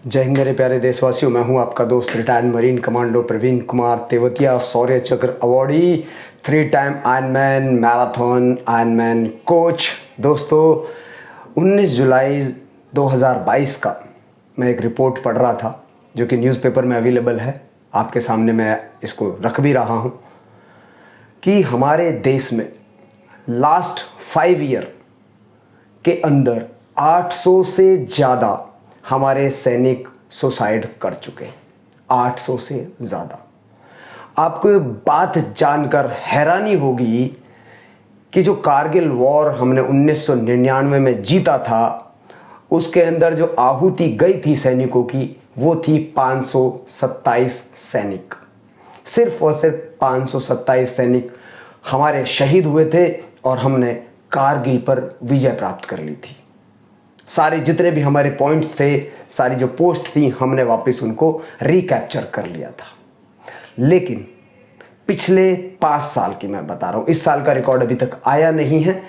जय हिंद मेरे प्यारे देशवासियों। मैं हूं आपका दोस्त retired marine commando Praveen Kumar Tewatia, Shaurya Chakra awardee, 3 time Ironman marathon Ironman coach. दोस्तों 19 जुलाई 2022 का मैं एक रिपोर्ट पढ़ रहा था जो कि न्यूज़पेपर में अवेलेबल है। आपके सामने मैं इसको रख भी रहा हूं कि हमारे देश में लास्ट 5 ईयर के अंदर 800 से ज़्यादा हमारे सैनिक सुसाइड कर चुके हैं। 800 से ज़्यादा। आपको ये बात जानकर हैरानी होगी कि जो कारगिल वॉर हमने 1999 में जीता था, उसके अंदर जो आहुति गई थी सैनिकों की, वो थी 527 सैनिक। सिर्फ और सिर्फ 527 सैनिक हमारे शहीद हुए थे और हमने कारगिल पर विजय प्राप्त कर ली थी। सारे जितने भी हमारे पॉइंट्स थे, सारी जो पोस्ट थी, हमने वापस उनको रिकैप्चर कर लिया था। लेकिन पिछले 5 साल की मैं बता रहा हूँ, इस साल का रिकॉर्ड अभी तक आया नहीं है।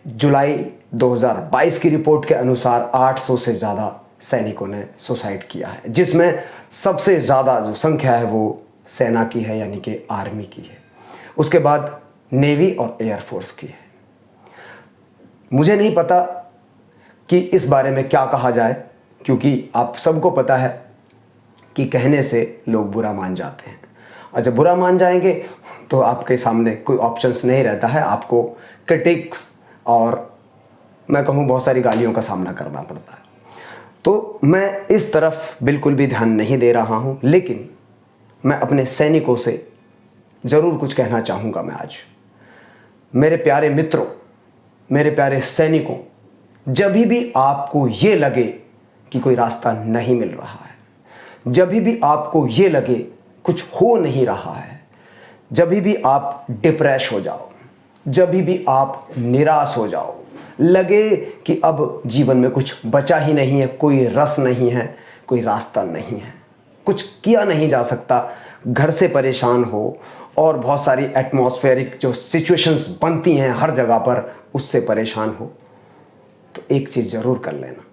जुलाई 2022 की रिपोर्ट के अनुसार 800 से ज़्यादा सैनिकों ने सुसाइड किया है, जिसमें सबसे ज़्यादा जो संख्या है वो सेना की है, यानी कि आर्मी की है। उसके बाद नेवी और एयरफोर्स की है। मुझे नहीं पता कि इस बारे में क्या कहा जाए, क्योंकि आप सबको पता है कि कहने से लोग बुरा मान जाते हैं, और जब बुरा मान जाएंगे तो आपके सामने कोई ऑप्शंस नहीं रहता है। आपको क्रिटिक्स और मैं कहूँ बहुत सारी गालियों का सामना करना पड़ता है। तो मैं इस तरफ बिल्कुल भी ध्यान नहीं दे रहा हूँ, लेकिन मैं अपने सैनिकों से ज़रूर कुछ कहना चाहूँगा। मैं आज मेरे प्यारे मित्रों, मेरे प्यारे सैनिकों, जब भी आपको ये लगे कि कोई रास्ता नहीं मिल रहा है, जब भी आपको ये लगे कुछ हो नहीं रहा है, जब भी आप डिप्रेस हो जाओ, जब भी आप निराश हो जाओ, लगे कि अब जीवन में कुछ बचा ही नहीं है, कोई रस नहीं है, कोई रास्ता नहीं है, कुछ किया नहीं जा सकता, घर से परेशान हो और बहुत सारी एटमॉस्फेरिक जो सिचुएशंस बनती हैं हर जगह पर, उससे परेशान हो, तो एक चीज़ ज़रूर कर लेना।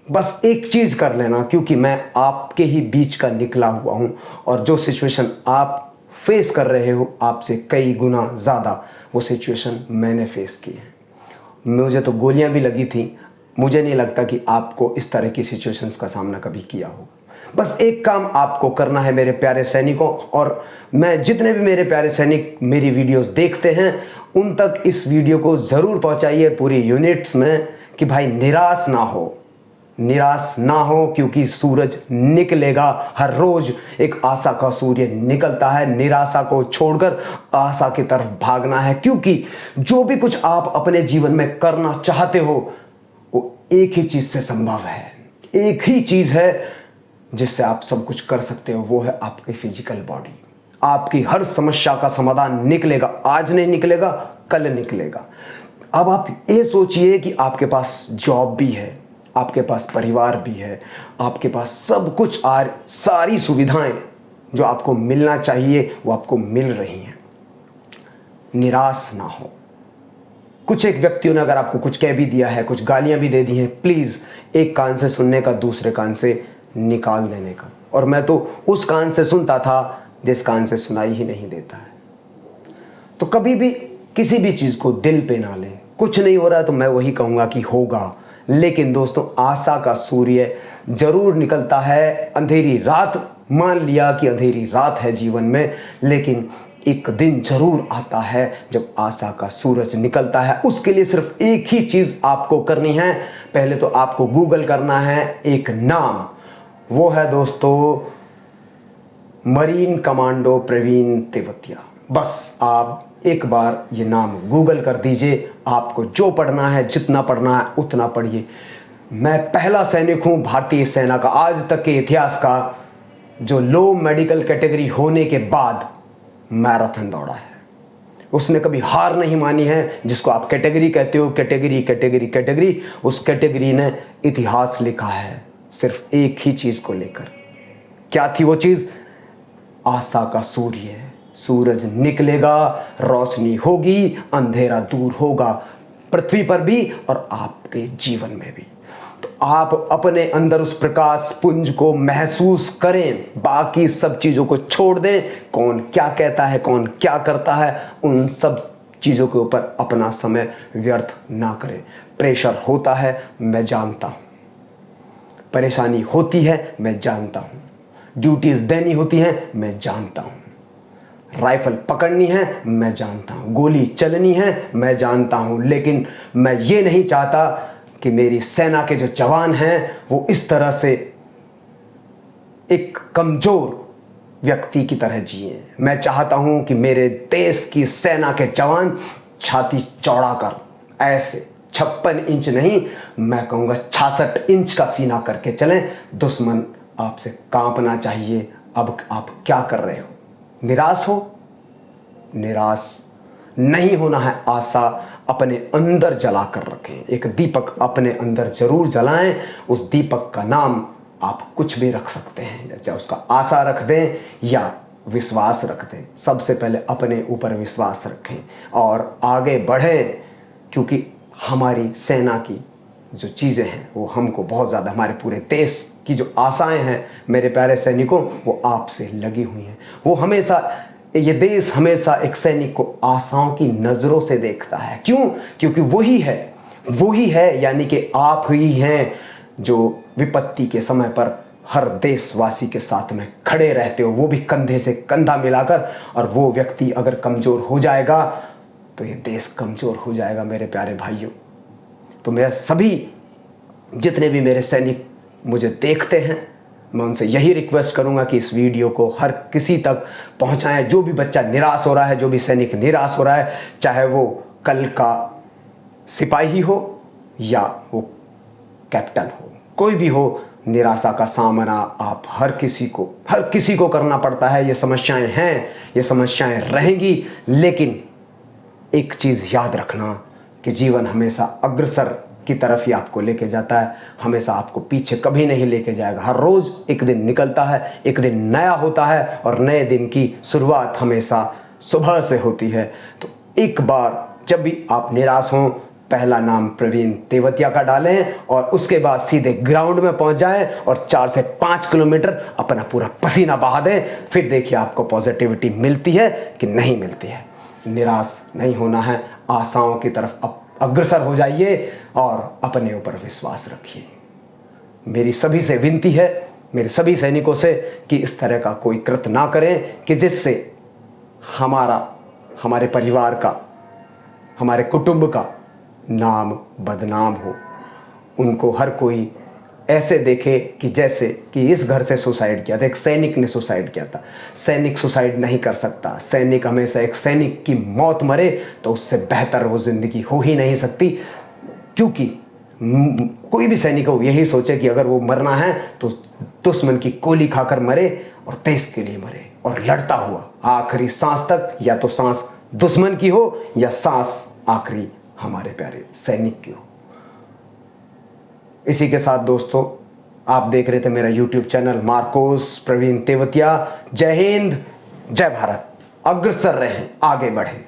बस एक चीज़ कर लेना, क्योंकि मैं आपके ही बीच का निकला हुआ हूँ और जो सिचुएशन आप फेस कर रहे हो, आपसे कई गुना ज़्यादा वो सिचुएशन मैंने फेस की है। मुझे तो गोलियाँ भी लगी थी। मुझे नहीं लगता कि आपको इस तरह की सिचुएशंस का सामना कभी किया होगा। बस एक काम आपको करना है मेरे प्यारे सैनिकों, और मैं जितने भी मेरे प्यारे सैनिक मेरी वीडियोस देखते हैं उन तक इस वीडियो को ज़रूर पहुंचाइए पूरी यूनिट्स में, कि भाई निराश ना हो, निराश ना हो, क्योंकि सूरज निकलेगा। हर रोज एक आशा का सूर्य निकलता है। निराशा को छोड़कर आशा की तरफ भागना है, क्योंकि जो भी कुछ आप अपने जीवन में करना चाहते हो वो एक ही चीज़ से संभव है। एक ही चीज़ है जिससे आप सब कुछ कर सकते हो, वो है आपकी फिजिकल बॉडी। आपकी हर समस्या का समाधान निकलेगा। आज नहीं निकलेगा, कल निकलेगा। अब आप ये सोचिए कि आपके पास जॉब भी है, आपके पास परिवार भी है, आपके पास सब कुछ, सारी सुविधाएं जो आपको मिलना चाहिए वो आपको मिल रही हैं। निराश ना हो। कुछ एक व्यक्तियों ने अगर आपको कुछ कह भी दिया है, कुछ गालियां भी दे दी हैं, प्लीज़ एक कान से सुनने का दूसरे कान से निकाल देने का। और मैं तो उस कान से सुनता था जिस कान से सुनाई ही नहीं देता है। तो कभी भी किसी भी चीज़ को दिल पे ना लें। कुछ नहीं हो रहा है तो मैं वही कहूँगा कि होगा, लेकिन दोस्तों आशा का सूर्य जरूर निकलता है। अंधेरी रात, मान लिया कि अंधेरी रात है जीवन में, लेकिन एक दिन जरूर आता है जब आशा का सूरज निकलता है। उसके लिए सिर्फ एक ही चीज़ आपको करनी है। पहले तो आपको गूगल करना है एक नाम, वो है दोस्तों मरीन कमांडो प्रवीण तेवतिया। बस आप एक बार ये नाम गूगल कर दीजिए। आपको जो पढ़ना है, जितना पढ़ना है उतना पढ़िए। मैं पहला सैनिक हूँ भारतीय सेना का, आज तक के इतिहास का, जो लो मेडिकल कैटेगरी होने के बाद मैराथन दौड़ा है। उसने कभी हार नहीं मानी है। जिसको आप कैटेगरी कहते हो, कैटेगरी कैटेगरी कैटेगरी, उस कैटेगरी ने इतिहास लिखा है सिर्फ एक ही चीज़ को लेकर। क्या थी वो चीज़? आशा का सूर्य। सूरज निकलेगा, रोशनी होगी, अंधेरा दूर होगा, पृथ्वी पर भी और आपके जीवन में भी। तो आप अपने अंदर उस प्रकाश पुंज को महसूस करें, बाकी सब चीज़ों को छोड़ दें। कौन क्या कहता है, कौन क्या करता है, उन सब चीज़ों के ऊपर अपना समय व्यर्थ ना करें। प्रेशर होता है, मैं जानता हूँ, परेशानी होती है, मैं जानता हूँ, ड्यूटीज़ देनी होती हैं, मैं जानता हूँ, राइफल पकड़नी है, मैं जानता हूँ, गोली चलनी है, मैं जानता हूँ। लेकिन मैं ये नहीं चाहता कि मेरी सेना के जो जवान हैं वो इस तरह से एक कमज़ोर व्यक्ति की तरह जिए। मैं चाहता हूँ कि मेरे देश की सेना के जवान छाती चौड़ा कर ऐसे 56 इंच नहीं, मैं कहूँगा 66 इंच का सीना करके चलें। दुश्मन आपसे कांपना चाहिए। अब आप क्या कर रहे हो? निराश हो? निराश नहीं होना है। आशा अपने अंदर जला कर रखें। एक दीपक अपने अंदर जरूर जलाएं। उस दीपक का नाम आप कुछ भी रख सकते हैं, चाहे उसका आशा रख दें या विश्वास रख दें। सबसे पहले अपने ऊपर विश्वास रखें और आगे बढ़ें, क्योंकि हमारी सेना की जो चीज़ें हैं वो हमको बहुत ज़्यादा, हमारे पूरे देश की जो आशाएं हैं मेरे प्यारे सैनिकों, वो आपसे लगी हुई हैं। वो हमेशा, ये देश हमेशा एक सैनिक को आशाओं की नज़रों से देखता है। क्यों? क्योंकि वही है यानी कि आप ही हैं जो विपत्ति के समय पर हर देशवासी के साथ में खड़े रहते हो, वो भी कंधे से कंधा मिलाकर। और वो व्यक्ति अगर कमज़ोर हो जाएगा तो ये देश कमज़ोर हो जाएगा मेरे प्यारे भाइयों। तो मैं सभी जितने भी मेरे सैनिक मुझे देखते हैं, मैं उनसे यही रिक्वेस्ट करूंगा कि इस वीडियो को हर किसी तक पहुंचाएं। जो भी बच्चा निराश हो रहा है, जो भी सैनिक निराश हो रहा है, चाहे वो कल का सिपाही हो या वो कैप्टन हो, कोई भी हो, निराशा का सामना आप हर किसी को करना पड़ता है। ये समस्याएं हैं, ये समस्याएं रहेंगी, लेकिन एक चीज़ याद रखना कि जीवन हमेशा अग्रसर की तरफ ही आपको लेके जाता है, हमेशा आपको पीछे कभी नहीं लेके जाएगा। हर रोज़ एक दिन निकलता है, एक दिन नया होता है और नए दिन की शुरुआत हमेशा सुबह से होती है। तो एक बार जब भी आप निराश हों, पहला नाम प्रवीण तेवतिया का डालें और उसके बाद सीधे ग्राउंड में पहुंच जाएं और 4 से 5 किलोमीटर अपना पूरा पसीना बहा दें। फिर देखिए आपको पॉजिटिविटी मिलती है कि नहीं मिलती है। निराश नहीं होना है, आशाओं की तरफ अग्रसर हो जाइए और अपने ऊपर विश्वास रखिए। मेरी सभी से विनती है, मेरे सभी सैनिकों से, कि इस तरह का कोई कृत्य ना करें कि जिससे हमारे परिवार का, हमारे कुटुंब का नाम बदनाम हो। उनको हर कोई ऐसे देखे कि जैसे कि इस घर से सुसाइड किया था, एक सैनिक ने सुसाइड किया था। सैनिक सुसाइड नहीं कर सकता। सैनिक हमेशा, एक सैनिक की मौत मरे तो उससे बेहतर वो ज़िंदगी हो ही नहीं सकती, क्योंकि कोई भी सैनिक हो यही सोचे कि अगर वो मरना है तो दुश्मन की गोली खाकर मरे और देश के लिए मरे, और लड़ता हुआ आखिरी सांस तक। या तो सांस दुश्मन की हो या सांस आखिरी हमारे प्यारे सैनिक की हो। इसी के साथ दोस्तों, आप देख रहे थे मेरा YouTube चैनल मार्कोस प्रवीण तेवतिया। जय हिंद, जय भारत। अग्रसर रहें, आगे बढ़ें।